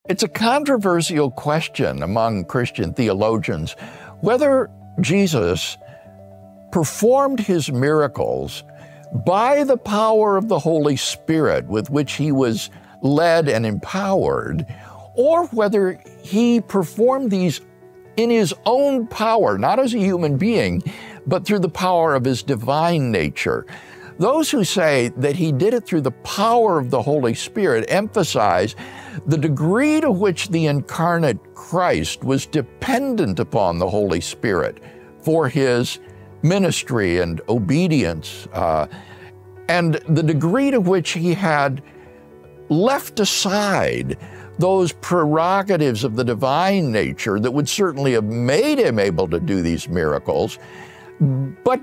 It's a controversial question among Christian theologians whether Jesus performed his miracles by the power of the Holy Spirit with which he was led and empowered, or whether he performed these in his own power, not as a human being, but through the power of his divine nature. Those who say that he did it through the power of the Holy Spirit emphasize the degree to which the incarnate Christ was dependent upon the Holy Spirit for his ministry and obedience, and the degree to which he had left aside those prerogatives of the divine nature that would certainly have made him able to do these miracles, but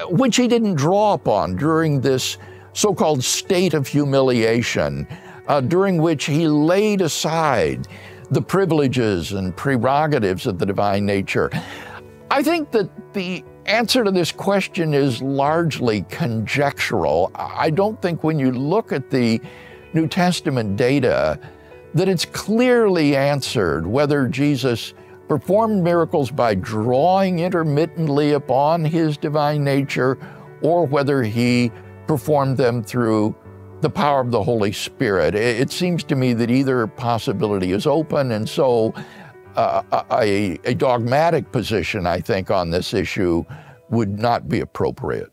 which he didn't draw upon during this so-called state of humiliation, during which he laid aside the privileges and prerogatives of the divine nature. I think that the answer to this question is largely conjectural. I don't think when you look at the New Testament data that it's clearly answered whether Jesus performed miracles by drawing intermittently upon his divine nature or whether he performed them through the power of the Holy Spirit. It seems to me that either possibility is open, and so a dogmatic position, I think, on this issue would not be appropriate.